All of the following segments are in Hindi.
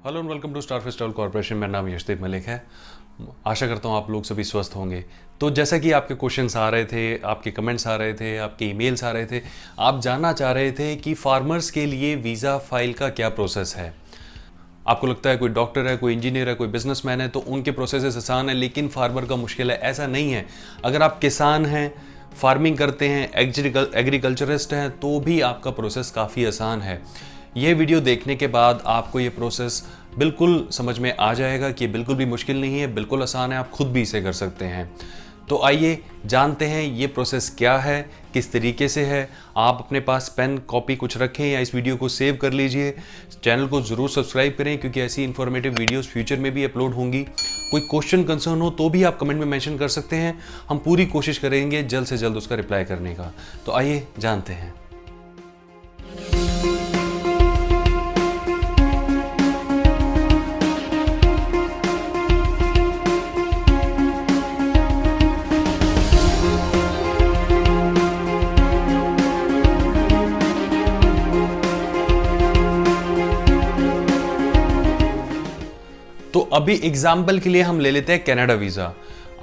Hello and welcome to Star Festival Corporation. मेरा नाम यशदीप मलिक है। आशा करता हूँ आप लोग सभी स्वस्थ होंगे। तो जैसा कि आपके क्वेश्चंस आ रहे थे, आपके कमेंट्स आ रहे थे, आपके ईमेल्स आ रहे थे, आप जानना चाह रहे थे कि फार्मर्स के लिए वीज़ा फाइल का क्या प्रोसेस है। आपको लगता है कोई डॉक्टर है, कोई इंजीनियर है, कोई बिजनेसमैन है तो उनके प्रोसेस आसान है, लेकिन फार्मर का मुश्किल है। ऐसा नहीं है। अगर आप किसान हैं, फार्मिंग करते हैं, एग्रीकल्चरिस्ट हैं, तो भी आपका प्रोसेस काफ़ी आसान है। ये वीडियो देखने के बाद आपको ये प्रोसेस बिल्कुल समझ में आ जाएगा कि बिल्कुल भी मुश्किल नहीं है, बिल्कुल आसान है, आप खुद भी इसे कर सकते हैं। तो आइए जानते हैं ये प्रोसेस क्या है, किस तरीके से है। आप अपने पास पेन कॉपी कुछ रखें या इस वीडियो को सेव कर लीजिए। चैनल को ज़रूर सब्सक्राइब करें क्योंकि ऐसी इन्फॉर्मेटिव वीडियोस फ्यूचर में भी अपलोड होंगी। कोई क्वेश्चन कंसर्न हो तो भी आप कमेंट में मेंशन कर सकते हैं। हम पूरी कोशिश करेंगे जल्द से जल्द उसका रिप्लाई करने का। तो आइए जानते हैं। तो अभी एग्जाम्पल के लिए हम ले लेते हैं कनाडा वीज़ा।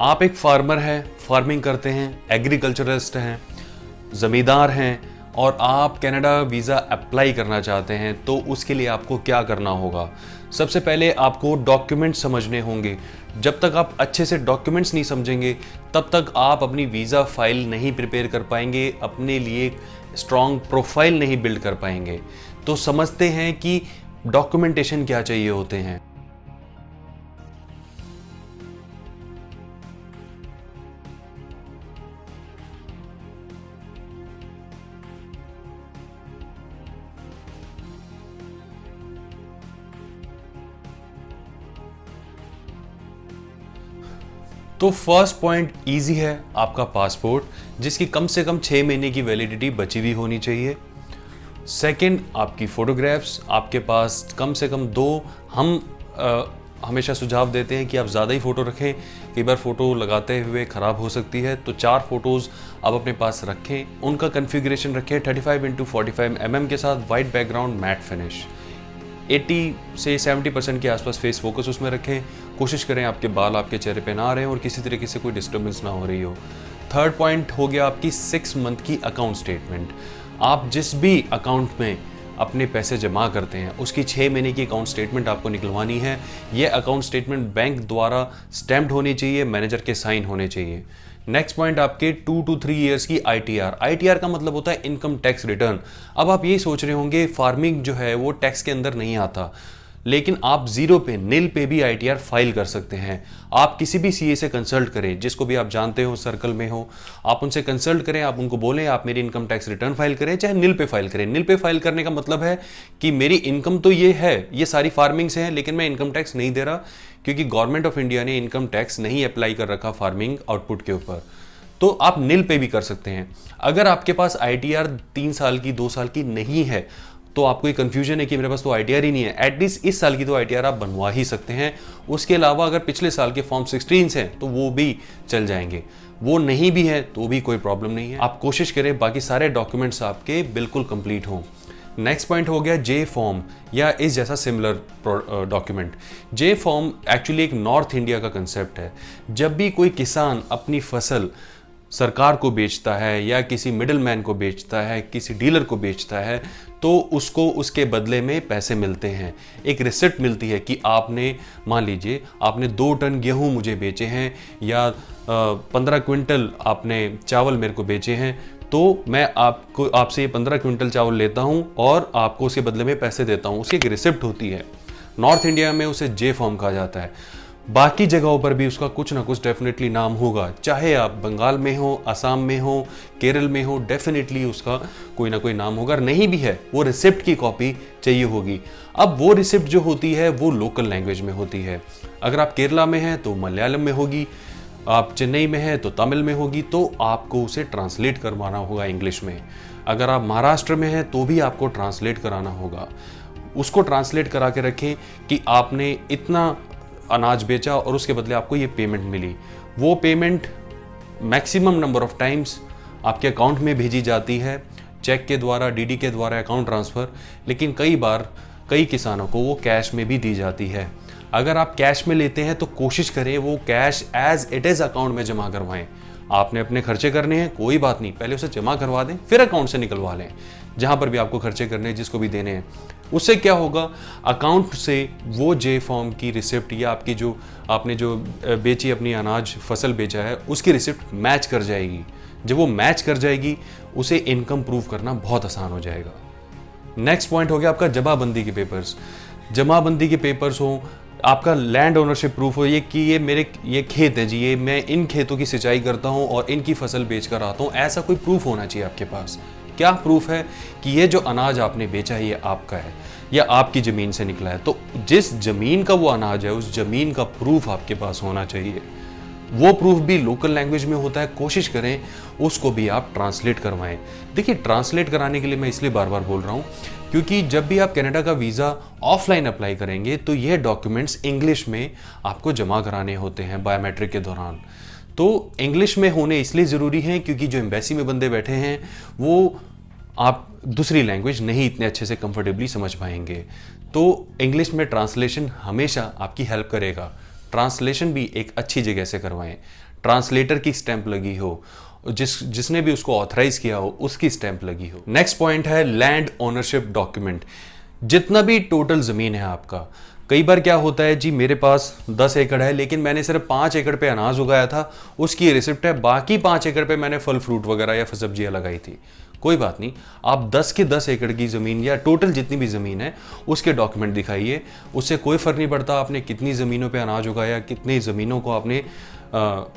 आप एक फार्मर हैं, फार्मिंग करते हैं, एग्रीकल्चरिस्ट हैं, ज़मींदार हैं और आप कनाडा वीज़ा अप्लाई करना चाहते हैं, तो उसके लिए आपको क्या करना होगा। सबसे पहले आपको डॉक्यूमेंट्स समझने होंगे। जब तक आप अच्छे से डॉक्यूमेंट्स नहीं समझेंगे तब तक आप अपनी वीज़ा फाइल नहीं प्रिपेयर कर पाएंगे, अपने लिए स्ट्रॉन्ग प्रोफाइल नहीं बिल्ड कर पाएंगे। तो समझते हैं कि डॉक्यूमेंटेशन क्या चाहिए होते हैं। तो फर्स्ट पॉइंट इजी है, आपका पासपोर्ट जिसकी कम से कम 6 महीने की वैलिडिटी बची हुई होनी चाहिए। सेकंड, आपकी फ़ोटोग्राफ्स आपके पास कम से कम 2। हम हमेशा सुझाव देते हैं कि आप ज़्यादा ही फ़ोटो रखें, कई बार फ़ोटो लगाते हुए ख़राब हो सकती है। तो 4 फ़ोटोज़ आप अपने पास रखें। उनका कन्फिग्रेशन रखें 35x45 mm के साथ, वाइट बैकग्राउंड, मैट फिनिश। 80 से 70% के आसपास फेस फोकस उसमें रखें। कोशिश करें आपके बाल आपके चेहरे पे ना आ रहे हैं और किसी तरीके से कोई डिस्टर्बेंस ना हो रही हो। थर्ड पॉइंट हो गया आपकी 6 मंथ की अकाउंट स्टेटमेंट। आप जिस भी अकाउंट में अपने पैसे जमा करते हैं उसकी 6 महीने की अकाउंट स्टेटमेंट आपको निकलवानी है। ये अकाउंट स्टेटमेंट बैंक द्वारा स्टैम्प्ड होनी चाहिए, मैनेजर के साइन होने चाहिए। नेक्स्ट पॉइंट आपके 2 to 3 ईयर्स की आईटीआर। आईटीआर का मतलब होता है इनकम टैक्स रिटर्न। अब आप ये सोच रहे होंगे फार्मिंग जो है वो टैक्स के अंदर नहीं आता, लेकिन आप जीरो पे, नील पे भी आईटीआर फाइल कर सकते हैं। आप किसी भी सीए से कंसल्ट करें, जिसको भी आप जानते हो, सर्कल में हो, आप उनसे कंसल्ट करें। आप उनको बोलें आप मेरी इनकम टैक्स रिटर्न फाइल करें, चाहे नील पे फाइल करें। नील पे फाइल करने का मतलब है कि मेरी इनकम तो ये है, ये सारी फार्मिंग से है, लेकिन मैं इनकम टैक्स नहीं दे रहा क्योंकि गवर्नमेंट ऑफ इंडिया ने इनकम टैक्स नहीं अप्लाई कर रखा फार्मिंग आउटपुट के ऊपर। तो आप नील पे भी कर सकते हैं। अगर आपके पास आईटीआर 3 साल की, 2 साल की नहीं है तो आपको ये कंफ्यूजन है कि मेरे पास तो आईटीआर ही नहीं है, एटलीस्ट इस साल की तो आईटीआर आप बनवा ही सकते हैं। उसके अलावा अगर पिछले साल के फॉर्म 16 हैं तो वो भी चल जाएंगे। वो नहीं भी है तो भी कोई प्रॉब्लम नहीं है। आप कोशिश करें बाकी सारे डॉक्यूमेंट्स आपके बिल्कुल कंप्लीट हों। नेक्स्ट पॉइंट हो गया जे फॉर्म या इस जैसा सिमिलर डॉक्यूमेंट। जे फॉर्म एक्चुअली एक नॉर्थ इंडिया का कंसेप्ट है। जब भी कोई किसान अपनी फसल सरकार को बेचता है या किसी मिडिल मैन को बेचता है, किसी डीलर को बेचता है, तो उसको उसके बदले में पैसे मिलते हैं। एक रिसिप्ट मिलती है कि आपने, मान लीजिए आपने 2 टन गेहूं मुझे बेचे हैं या 15 क्विंटल आपने चावल मेरे को बेचे हैं, तो मैं आपसे ये 15 क्विंटल चावल लेता हूं और आपको उसके बदले में पैसे देता हूं। उसकी एक रिसिप्ट होती है। नॉर्थ इंडिया में उसे जे फॉर्म कहा जाता है। बाकी जगहों पर भी उसका कुछ ना कुछ डेफिनेटली नाम होगा, चाहे आप बंगाल में हो, असम में हो, केरल में हो, डेफिनेटली उसका कोई ना कोई नाम होगा। नहीं भी है वो रिसिप्ट की कॉपी चाहिए होगी। अब वो रिसिप्ट जो होती है वो लोकल लैंग्वेज में होती है। अगर आप केरला में हैं तो मलयालम में होगी, आप चेन्नई में हैं तो तमिल में होगी, तो आपको उसे ट्रांसलेट करवाना होगा इंग्लिश में। अगर आप महाराष्ट्र में हैं तो भी आपको ट्रांसलेट कराना होगा। उसको ट्रांसलेट करा के रखें कि आपने इतना अनाज बेचा और उसके बदले आपको ये पेमेंट मिली। वो payment maximum number of times आपके अकाउंट में भेजी जाती है, चेक के द्वारा, डीडी के द्वारा, अकाउंट ट्रांसफ़र। लेकिन कई बार कई किसानों को वो कैश में भी दी जाती है। अगर आप कैश में लेते हैं तो कोशिश करें वो cash as it is account में जमा करवाएं। आपने अपने खर्चे करने हैं, कोई बात नहीं, पहले उसे जमा करवा दें, फिर अकाउंट से निकलवा लें। जहां पर भी आपको खर्चे करने हैं, जिसको भी देने हैं, उससे क्या होगा, अकाउंट से वो जे फॉर्म की रिसिप्ट या आपकी जो आपने जो बेची अपनी अनाज फसल बेचा है उसकी रिसिप्ट मैच कर जाएगी। जब वो मैच कर जाएगी उसे इनकम प्रूव करना बहुत आसान हो जाएगा। नेक्स्ट पॉइंट हो गया आपका जमाबंदी के पेपर्स। जमाबंदी के पेपर्स हो, आपका लैंड ओनरशिप प्रूफ हो, ये कि ये खेत है जी, ये मैं इन खेतों की सिंचाई करता हूँ और इनकी फसल बेच कर आता हूँ, ऐसा कोई प्रूफ होना चाहिए आपके पास। क्या प्रूफ है कि ये जो अनाज आपने बेचा है ये आपका है या आपकी ज़मीन से निकला है। तो जिस ज़मीन का वो अनाज है उस ज़मीन का प्रूफ आपके पास होना चाहिए। वो प्रूफ भी लोकल लैंग्वेज में होता है, कोशिश करें उसको भी आप ट्रांसलेट करवाएं। देखिए, ट्रांसलेट कराने के लिए मैं इसलिए बार बार बोल रहा हूँ क्योंकि जब भी आप कनाडा का वीज़ा ऑफलाइन अप्लाई करेंगे तो ये डॉक्यूमेंट्स इंग्लिश में आपको जमा कराने होते हैं बायोमेट्रिक के दौरान। तो इंग्लिश में होने इसलिए ज़रूरी हैं क्योंकि जो एम्बेसी में बंदे बैठे हैं वो आप दूसरी लैंग्वेज नहीं इतने अच्छे से कंफर्टेबली समझ पाएंगे। तो इंग्लिश में ट्रांसलेशन हमेशा आपकी हेल्प करेगा। ट्रांसलेशन भी एक अच्छी जगह से करवाएं, ट्रांसलेटर की स्टैंप लगी हो, जिसने भी उसको ऑथराइज किया हो उसकी स्टैंप लगी हो। नेक्स्ट पॉइंट है लैंड ओनरशिप डॉक्यूमेंट। जितना भी टोटल ज़मीन है आपका, कई बार क्या होता है जी, मेरे पास 10 एकड़ है लेकिन मैंने सिर्फ 5 एकड़ पे अनाज उगाया था, उसकी रिसिप्ट है, बाकी 5 एकड़ पे मैंने फल फ्रूट वगैरह या सब्जियां लगाई थी। कोई बात नहीं, आप 10 के 10 एकड़ की ज़मीन या टोटल जितनी भी ज़मीन है उसके डॉक्यूमेंट दिखाइए। उससे कोई फ़र्क नहीं पड़ता आपने कितनी ज़मीनों पे अनाज उगाया, कितनी ज़मीनों को आपने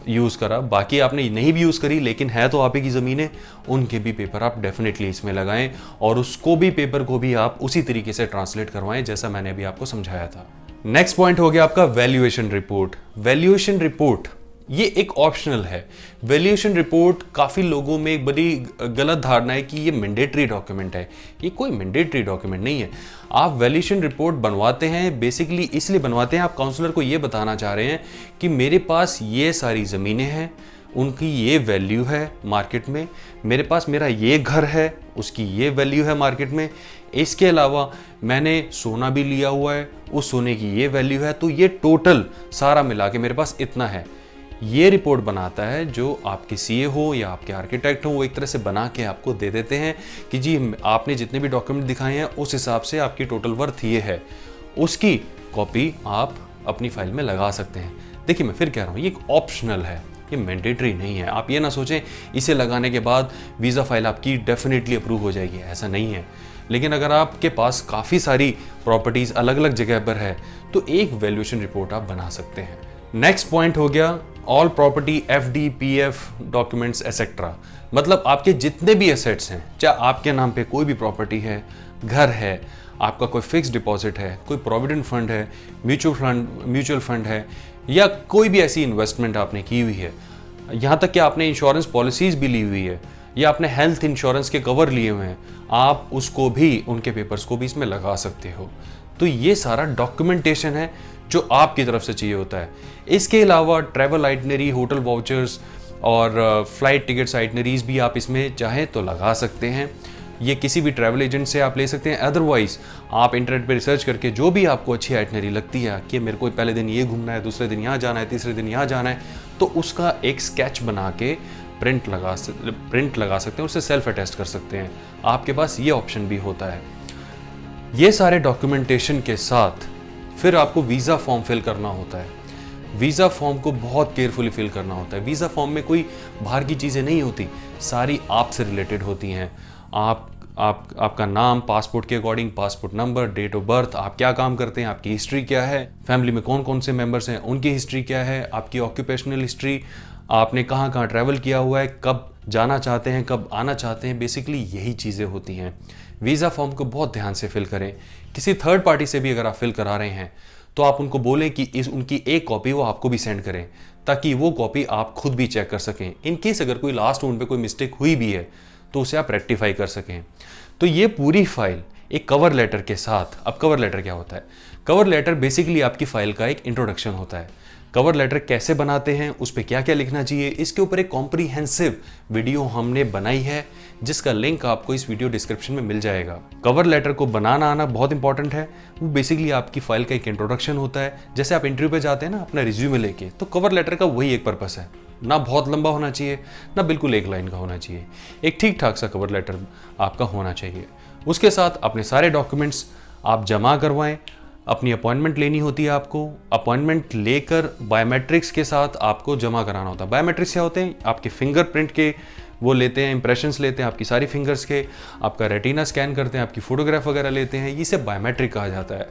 यूज़ करा, बाकी आपने नहीं भी यूज़ करी लेकिन है तो आप ही की ज़मीनें, उनके भी पेपर आप डेफिनेटली इसमें लगाएं और उसको भी पेपर को भी आप उसी तरीके से ट्रांसलेट करवाएं जैसा मैंने अभी आपको समझाया था। नेक्स्ट पॉइंट हो गया आपका वैल्यूएशन रिपोर्ट। वैल्यूएशन रिपोर्ट ये एक ऑप्शनल है। वैल्यूएशन रिपोर्ट काफ़ी लोगों में एक बड़ी गलत धारणा है कि ये मैंडेटरी डॉक्यूमेंट है। ये कोई मैंडेटरी डॉक्यूमेंट नहीं है। आप वैल्यूएशन रिपोर्ट बनवाते हैं बेसिकली इसलिए बनवाते हैं, आप काउंसलर को ये बताना चाह रहे हैं कि मेरे पास ये सारी ज़मीनें हैं, उनकी ये वैल्यू है मार्केट में, मेरे पास मेरा ये घर है उसकी ये वैल्यू है मार्केट में, इसके अलावा मैंने सोना भी लिया हुआ है उस सोने की ये वैल्यू है, तो ये टोटल सारा मिला के मेरे पास इतना है। ये रिपोर्ट बनाता है जो आपके सीए हो या आपके आर्किटेक्ट हो, वो एक तरह से बना के आपको दे देते हैं कि जी आपने जितने भी डॉक्यूमेंट दिखाए हैं उस हिसाब से आपकी टोटल वर्थ ये है। उसकी कॉपी आप अपनी फाइल में लगा सकते हैं। देखिए, मैं फिर कह रहा हूँ ये एक ऑप्शनल है, ये मैंडेटरी नहीं है। आप ये ना सोचें इसे लगाने के बाद वीज़ा फाइल आपकी डेफिनेटली अप्रूव हो जाएगी, ऐसा नहीं है। लेकिन अगर आपके पास काफ़ी सारी प्रॉपर्टीज़ अलग अलग जगह पर है तो एक वैल्यूएशन रिपोर्ट आप बना सकते हैं। नेक्स्ट पॉइंट हो गया all property FD PF documents etcetera. मतलब आपके जितने भी एसेट्स हैं, चाहे आपके नाम पे कोई भी प्रॉपर्टी है, घर है, आपका कोई फिक्स डिपॉजिट है, कोई प्रोविडेंट फंड है, म्यूचुअल फंड है, या कोई भी ऐसी इन्वेस्टमेंट आपने की हुई है, यहाँ तक कि आपने इंश्योरेंस पॉलिसीज भी ली हुई है या आपने हेल्थ इंश्योरेंस के कवर लिए हुए हैं, आप उसको भी, उनके पेपर्स को भी इसमें लगा सकते हो। तो ये सारा डॉक्यूमेंटेशन है जो आपकी तरफ से चाहिए होता है। इसके अलावा ट्रैवल आइटनरी, होटल वाउचर्स और फ्लाइट टिकट्स आइटनरीज भी आप इसमें चाहें तो लगा सकते हैं। ये किसी भी ट्रैवल एजेंट से आप ले सकते हैं। अदरवाइज आप इंटरनेट पे रिसर्च करके जो भी आपको अच्छी आइटनरी लगती है कि मेरे को पहले दिन ये घूमना है, दूसरे दिन यहाँ जाना है, तीसरे दिन यहाँ जाना है, तो उसका एक स्केच बना के प्रिंट लगा सकते हैं, उससे सेल्फ अटेस्ट कर सकते हैं। आपके पास ये ऑप्शन भी होता है। ये सारे डॉक्यूमेंटेशन के साथ फिर आपको वीज़ा फॉर्म फिल करना होता है। वीज़ा फॉर्म को बहुत केयरफुली फिल करना होता है। वीज़ा फॉर्म में कोई बाहर की चीज़ें नहीं होती, सारी आपसे रिलेटेड होती हैं। आपका नाम, पासपोर्ट के according passport number, date of birth, आप क्या काम करते हैं, आपकी हिस्ट्री क्या है, फैमिली में कौन कौन से मेंबर्स हैं उनकी हिस्ट्री क्या है, आपकी ऑक्यूपेशनल हिस्ट्री, आपने कहाँ कहाँ ट्रैवल किया हुआ है, कब जाना चाहते हैं, कब आना चाहते हैं, बेसिकली यही चीज़ें होती हैं। वीज़ा फॉर्म को बहुत ध्यान से फिल करें। किसी थर्ड पार्टी से भी अगर आप फिल करा रहे हैं तो आप उनको बोलें कि उनकी एक कॉपी वो आपको भी सेंड करें ताकि वो कॉपी आप खुद भी चेक कर सकें। इन केस अगर कोई लास्ट मोमेंट पे कोई मिस्टेक हुई भी है तो उसे आप रेक्टिफाई कर सकें। तो ये पूरी फाइल एक कवर लेटर के साथ, अब कवर लेटर क्या होता है? कवर लेटर बेसिकली आपकी फाइल का एक इंट्रोडक्शन होता है। कवर लेटर कैसे बनाते हैं, उस पर क्या क्या लिखना चाहिए, इसके ऊपर एक कॉम्प्रिहेंसिव वीडियो हमने बनाई है जिसका लिंक आपको इस वीडियो डिस्क्रिप्शन में मिल जाएगा। कवर लेटर को बनाना आना बहुत इंपॉर्टेंट है। वो बेसिकली आपकी फाइल का एक इंट्रोडक्शन होता है। जैसे आप इंटरव्यू पे जाते हैं ना अपना रिज्यूमे लेके, तो कवर लेटर का वही एक पर्पस है। ना बहुत लंबा होना चाहिए, ना बिल्कुल एक लाइन का होना चाहिए। एक ठीक ठाक सा कवर लेटर आपका होना चाहिए। उसके साथ अपने सारे डॉक्यूमेंट्स आप जमा करवाएं। अपनी अपॉइंटमेंट लेनी होती है आपको। अपॉइंटमेंट लेकर बायोमेट्रिक्स के साथ आपको जमा कराना होता है। बायोमेट्रिक्स क्या होते हैं? आपके फिंगरप्रिंट के वो लेते हैं, इंप्रेशंस लेते हैं आपकी सारी फिंगर्स के, आपका रेटिना स्कैन करते हैं, आपकी फोटोग्राफ वगैरह लेते हैं। इसे बायोमेट्रिक कहा जाता है।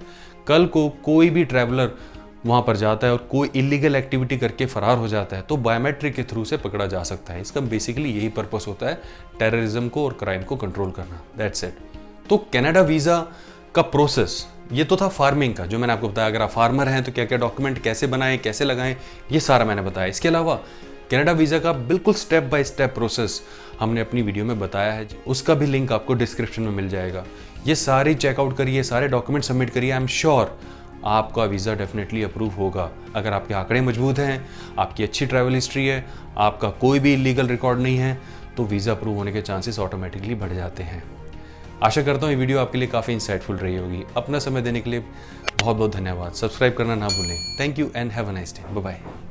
कल को कोई भी ट्रैवलर वहाँ पर जाता है और कोई इलीगल एक्टिविटी करके फरार हो जाता है तो बायोमेट्रिक के थ्रू से पकड़ा जा सकता है। इसका बेसिकली यही पर्पस होता है, टेररिज्म को और क्राइम को कंट्रोल करना। That's it. तो कनाडा वीज़ा का प्रोसेस ये तो था फार्मिंग का, जो मैंने आपको बताया। अगर आप फार्मर हैं तो क्या क्या डॉक्यूमेंट कैसे बनाएं, कैसे लगाएं, ये सारा मैंने बताया। इसके अलावा कनाडा वीज़ा का बिल्कुल स्टेप बाय स्टेप प्रोसेस हमने अपनी वीडियो में बताया है, उसका भी लिंक आपको डिस्क्रिप्शन में मिल जाएगा। ये सारी चेकआउट करिए, सारे डॉक्यूमेंट सबमिट करिए। आई एम श्योर आपका वीज़ा डेफिनेटली अप्रूव होगा। अगर आपके आंकड़े मजबूत हैं, आपकी अच्छी ट्रैवल हिस्ट्री है, आपका कोई भी इलीगल रिकॉर्ड नहीं है, तो वीज़ा अप्रूव होने के चांसेस ऑटोमेटिकली बढ़ जाते हैं। आशा करता हूँ ये वीडियो आपके लिए काफ़ी इंसाइटफुल रही होगी। अपना समय देने के लिए बहुत बहुत धन्यवाद। सब्सक्राइब करना ना भूलें। Thank you and have a nice day. Bye bye.